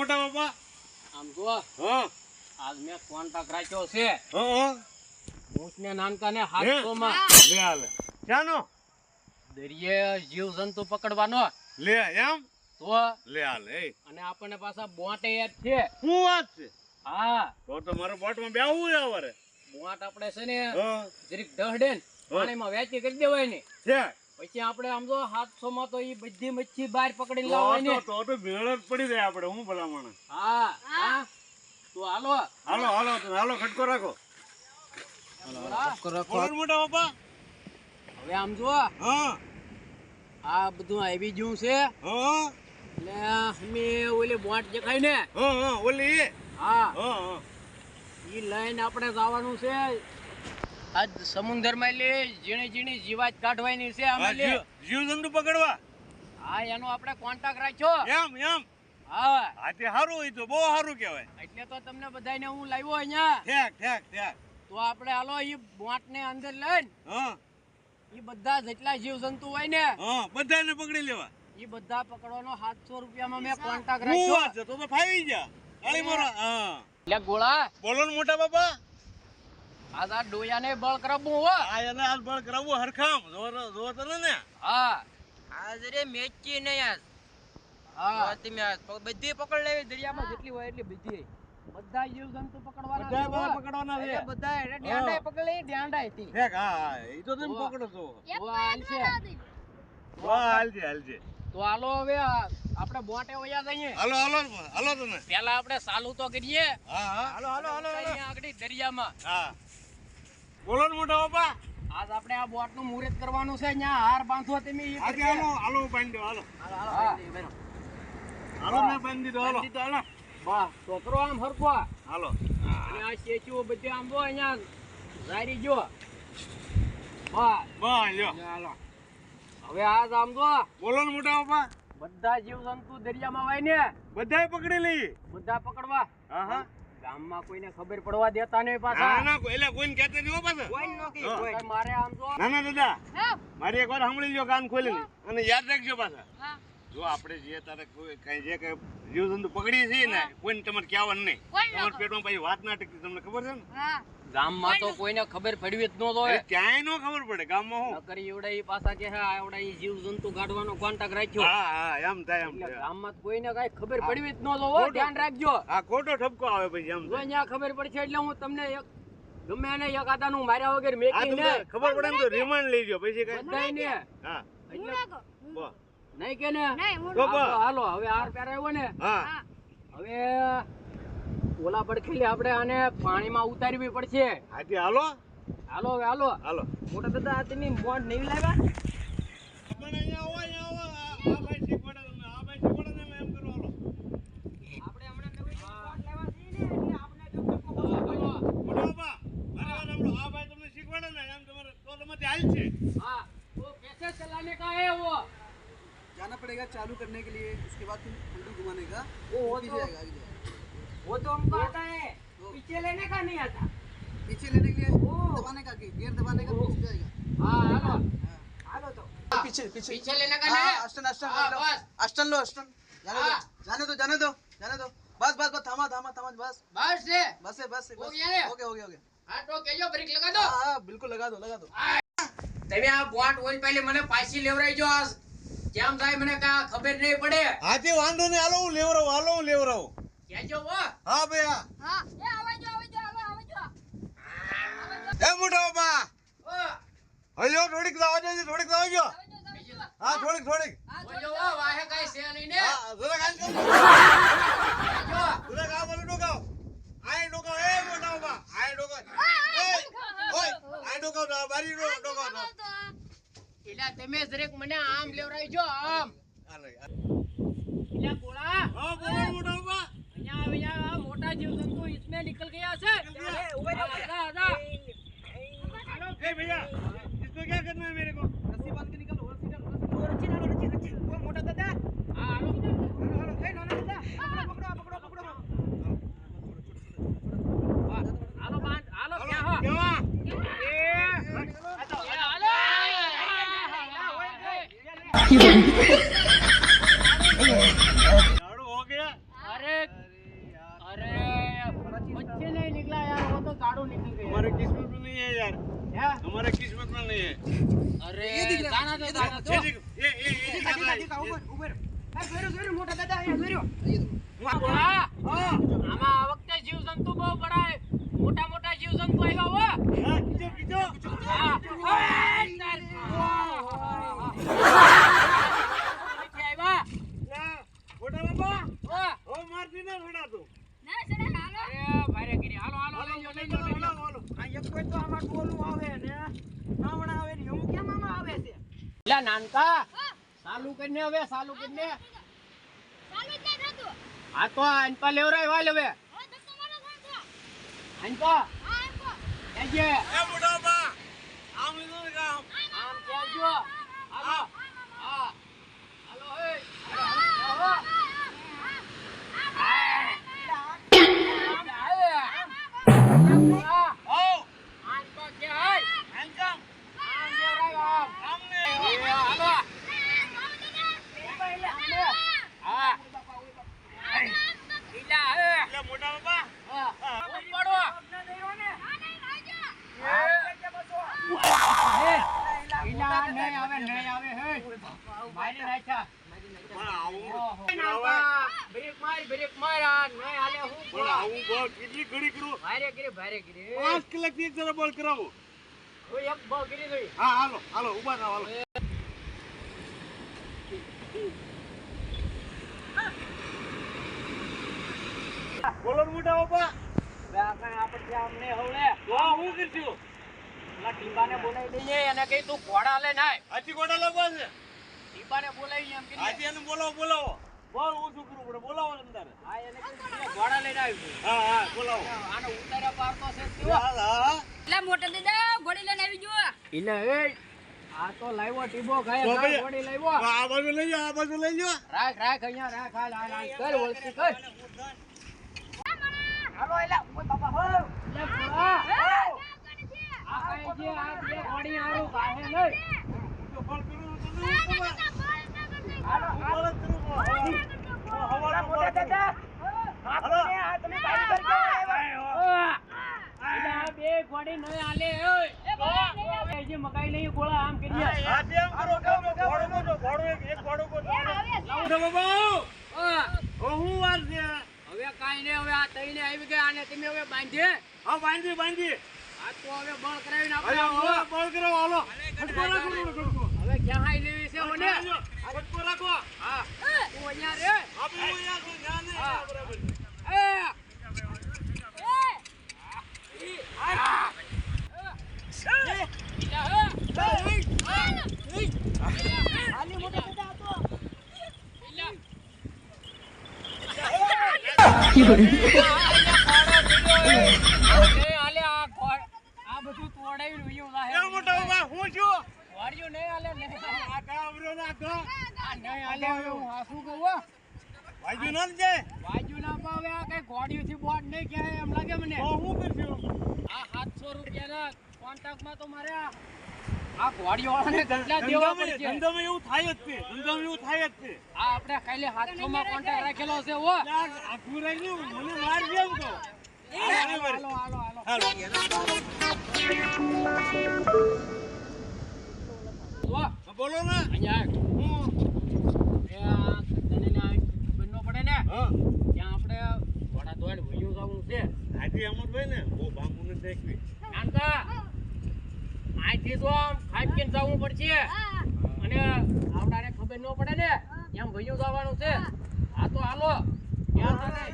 મોટા બાપા આમ જો હા આજ મેં કોન્ટ્રાક્ટ રાખ્યો છે હા ઊંટને નાનકાને 700 માં લે હાલે ક્યાંનો દરિયે જીવ જંતુ પકડવાનો લે એમ તો લે હાલે એ અને આપણને પાછા બોટે યાદ છે શું વાત છે હા તો મારે બોટમાં બેહવું છે હવે બોટ આપણે છે ને હા જરીક દહડે ને પાણીમાં વેચી કરી દેવાય ને છે પછી આપણે આમ જો 700 માં તો ઈ બધી મચ્છી બહાર પકડી લાવવાય ને તો મેળ જ પડી જાય આપણે હું ભલામણ હા હા તો હાલો હાલો હાલો હાલો ખટકો રાખો બોલો મોટા બાપા હવે આમ જો હા આ બધું આવી ગયું છે હા એટલે અમે ઓલી બોટ દેખાય ને હા હા ઓલી હા હા હા ઈ લઈને આપણે જવાનું છે આજ સમુદ્રમાં લે ઝીણી ઝીણી જીવાત કાઢવાની છે અમે લે જીવ જંતુ પકડવા હા એનો આપણે કોન્ટ્રાક્ટ રાખ્યો એમ એમ હા આ તે સારું હોય તો બહુ સારું કહેવાય એટલે તો તમને બધાને હું લાવ્યો અહીંયા ઠેક ઠેક ઠેક તો આપણે હાલો ઈ બોટ ને અંદર લઈને હા ઈ બધા જેટલા જીવ જંતુ હોય ને હા બધાને પકડી લેવા ઈ બધા પકડવાનો 700 રૂપિયામાં મેં કોન્ટ્રાક્ટ હું રાખ્યો વાત છે તો ફાવી જા અલી મોરા હા એટલે ગોળા બોલો ને મોટા બાપા આજ આ ડોયાને બળ કરવું હો આ એને હાલ બળ કરાવવું હરખામ જો તો ને હા આજ રે મેચી ને યાર હા તમે આજ બધી પકડ લેવી દરિયામાં જેટલી હોય એટલી બધી બધા જીવ જંતુ પકડવાના બધા છે બધા હો. પકડવાના છે એટલે બધા એટલે ડ્યાંડાય પકડ લઈ ડ્યાંડાય થી ઠેક હા હા એ તો તમે પકડો છો તો હાલ છે વાહ હાલજે હાલજે તો હાલો હવે આપણે બોટે વયા જઈએ હાલો હાલો હાલો તમે પહેલા આપણે ચાલુ તો કરીએ હા હા હાલો હાલો હાલો અહીંયા આગળ દરિયામાં હા બોલો ને મોટા બાપા આજ આપણે આ બોટ નું મુહૂર્ત કરવાનું છે અહીંયા હાર બાંધો તમે ઈ આજે કરજે. હાલો હાલો બાંધી દો હાલો હા. હાલો મેં બાંધી દો હાલો વાહ છોકરો આમ હરખો હાલો અને આ સ્ટેચ્યુ બધે આમ જો અહીંયા જારી જો વાહ બસ લ્યો હાલો હવે આજ આમ જો બોલો ને મોટા બાપા બધા જીવ જંતુ દરિયામાં હોય ને બધાય પકડી લઈએ બધા પકડવા હા હા ગામમાં કોઈને ખબર પડવા દેતા નહીં ના પાછા ના એટલે કોઈને કહેતા નહીં હો પાછા કોઈ નો કે હા. કોઈ મારે આમ જો ના ના દાદા મારી એક વાર સાંભળી લ્યો કાન ખોલીને અને યાદ રાખજો પાછા જો આપણે જે તારે કોઈ કઈ જે કઈ જીવજંતુ પકડી છે ને કોઈને તમારે કહેવાનું નહીં તમારા પેટમાં પછી વાત ના ટકતી તમને ખબર છે ને ગામમાં તો કોઈને ખબર પડવી જ ન જોઈએ અરે ક્યાંય નો ખબર પડે ગામમાં હું નકર એવડા ઈ પાછા કે હે આવડા ઈ જીવ જંતુ કાઢવાનો કોન્ટ્રાક્ટ રાખ્યો હા હા એમ થાય એમ એટલે થાય ગામમાં તો કોઈને કાંઈ ખબર પડવી જ ન જોઈએ ધ્યાન રાખજો આ ખોટો ઠપકો આવે પછી એમ જો થાય અહીંયા ખબર પડશે એટલે હું તમને એક ગમે એને એક આદાનું માર્યા વગર આ મેકી તમને ને ખબર પડે ને તો રિમાન્ડ લઈ જાઓ પછી કઈ બધાયને હા એટલે બસ. નહીં કે ને તો બસ. હાલો હવે હાર પહેરાવ્યો ને હા હવે ઓલા પડખેલી આપણે આને પાણીમાં ઉતારવી પડશે હાથી હાલો હાલો હવે હાલો હાલો મોટા દાદા તમે બોટ નહીં લાવ્યા પણ અહીંયા આવો અહીંયા આવો આ ભાઈ શીખવાડે તમને આ ભાઈ શીખવાડે ને એમ કરો હાલો આપણે હમણાં નવી બોટ લેવા જઈએ ને એટલે આપણે મોટા બાપા મારી વાત સાંભળો આ ભાઈ તમને શીખવાડે ને એમ તમારે તો તમારે હાલ છે हाँ तो कैसे चलाने का है वो जाना पड़ेगा चालू करने के लिए उसके बाद तुम हैंडल घुमाने का वो पीछे तो जाएगा आगे जाएगा वो तो हमको आता है पीछे लेने का नहीं आता पीछे लेने के लिए ओ। दबाने का गियर दबाने का पीछे जाएगा हाँ हेलो हाँ। हेलो तो पीछे पीछे पीछे लेने का हाँ, नहीं अष्टन अष्टन हाँ, लो बस। अष्टन लो अष्टन हाँ। जाने दो जाने दो जाने दो बस बस बस थामा थामा थामा बस बस से बस है बस है हो बस गया है? हो गया हो गया हो गया हाँ तो केજો ब्रेक लगा दो हाँ हाँ बिल्कुल लगा दो लगा दो તમે આ બોટ ઓલ પહેલે મને પાછી લેવરાઈજો આજ કેમ થાય મને કા ખબર નહીં પડે હાથી વાંધો નહીં હાલો હું લેવરાવું હાલો હું લેવરાવું કેજો હો હા ભાઈ હા હા એ આવજો આવજો આવજો એ મોટા બાપા ઓ હજો થોડીક આવજો થોડીક આવજો હા થોડીક થોડીક બોલો હો વાહે કાઈ છે નહીં ને હા જરા કાન કરો જો જરા કા બોલો ડોકાવ આય ડોકાવ એ મોટા બાપા આય ડોકાવ એ ઓય આય ડોકાવ ના બારી ડોકાવ ના એલા તમે જરેક મને આમ લેવરાઈજો આમ હાલો એલા ગોળા હા બોલો મોટા બાપા यहाँ मोटा जीव जंतु इसमें निकल गया से आजा आजा ए भैया इसको क्या करना है मेरे को रस्सी बांध के निकलो रस्सी डालो रस्सी वो मोटा दादा हाँ हेलो हेलो ए नाना दादा पकड़ो पकड़ो पकड़ो हेलो बांध हेलो क्या हो क्या हुआ? हेलो झाड़ू हो गया अरे નહીં અરે ये दिख रहा है, જાના તો ये જાના देखो, તો. દેખા ઉપર જોયો જોયો મોટા દાદા અહીંયા જોયો ये देखो હા, આમાં આ વખતે જીવજંતુ બહુ બડા મોટા મોટા જીવજંતુ આવ્યા હો. હા, કીધો હા. ઓય, તાર. ક્યાંથી આવ્યા? લા, મોટા બાપા ઓય. હો મારતી ના થોડા તું ના સડા હાલો અરે ભારે ગીરી. હાલો હાલો લઈ જાઓ, લઈ જાઓ, લઈ જાઓ. આ એક કોઈ તો આમાં ટોલું આવે ને આમણા આવે ને હું કેમ આમાં આવે છે લા નાનકા ચાલુ કરીને હવે ચાલુ કરીને ચાલુ જ નહીં થતું આ તો અનપા લેવરાય વાલ હવે હવે ધક્કો મારો કોણ છો અનપા હા એમ કો એજે એ મોટા બાપા આમ લીધું ને કામ આમ કેજો હાલો હા હાલો એ હાલો હો અનપા કે હાલ હેન્ડસમ આમ લેવરાય આમ આમને એ હાલો હા ઈલા હે લે મોટા બાપા હા પડો ઈલા નહીં આવે હે મારી નાખ્યા પણ આવું બ્રેક માર આ નહીં હાલે હું પણ આવું બહુ કેટલી ઘડી કરું ભારે ગીરી 5 કલાકથી એક જરા બોલ કરાવો હું એક બહુ ગીરી ગઈ હા હાલો હાલો ઊભા થાવ હાલો બોલો ને મોટા બાપા આપણે આમને હવળે તો હું કરશું પેલા ટીપાને બોલાવી દઈએ અને કઈ તું ઘોડા લઈને આય હાથી કોટા લાવવા છે ટીપાને બોલાવી એમ કે હાથી એને બોલાવો બહુ ઓછું કરવું પડે બોલાવો અંદર હા એને કીધું ઘોડા લઈને આવ્યું હા હા બોલાવો આનો ઉતાર્યા પાર તો છે કેવો હાલ હા લે મોટા દાદા ઘોડી લઈને આવી જો એટલે એ આ તો લાવ્યો ટીબો તો ખાય ભાઈ- ઘોડી લાવ્યો આ બાજુ લઈ જાઓ આ બાજુ લઈ જાઓ રાખ અહીંયા રાખ હાલ કર વળતી કર હાલો એલા ઓય બાપા હો લે ભોળા હા આ કઈ જે આ બે ઘોડી હારું કાહે નહીં તો બોલ કરું તો હાલો બોલ કરું હાલો મોટા દાદા હાલો આ તમે ગાડી પર કેમ આવ્યા એટલે આ બે ઘોડી નહીં હાલે ઓય એ જે મકાઈ નહીં ગોળા આમ કરીએ હાથી એમ કરો ઘોડો એક ઘોડો કો મોટા બાબા ઓય, ઓ હું વાર છે હવે કાઈ નહીં હવે આ તઈને આવી ગયા આને તમે હવે બાંધીએ હા બાંધી આ તો હવે બળ કરાવીને અરે આપણે હાલો બોલ કરો હાલો ખટકો રાખો ખટકો હવે ક્યાં હાઈ લેવી છે મને ખટકો રાખો હા તું અહીંયા રે આપણે અહીંયા કોઈ ધ્યાન નહીં હા. બરાબર એ હાલી મોટા દાદા આ તો આ બધું તોડાવી એ મોટા બાબા હું છું વાળ્યું નહીં હાલે નહીં આ કાવરો ના ગા આ નહીં હાલે હવે હું હાસું કહું હો. વાજુ ના જાય બાજુ ના પાવે આ કઈ ઘોડીઓથી બોટ નહીં ક્યાંય એમ લાગે મને તો હું કરશું આ 700 રૂપિયાના કોન્ટ્રાક્ટમાં તો મારે આ ઘોડીઓવાળાને કેટલા દેવા પડશે ધંધામાં એવું થાય જ છે ધંધામાં એવું થાય જ છે આ આપણે ખાલી 700 માં કોન્ટ્રાક્ટ રાખેલો છે હો આ ઘુરાઈ મને માર જેમ તો હાલો હાલો જો બોલો ને અહીંયા હું એ આ તને ના ખબર ન પડે ને હા ત્યાં આપણે ઘોડા દોડ વયું જવું છે હાથી અમરભાઈ ને બહુ બાંબુ ને દેખવી નાનકા અહીંથી તો આમ ખાટકીને જવું પડશે અને આવડાને ખબર ન પડે ને એમ વયું જવાનું છે આ તો હાલો ત્યાં તને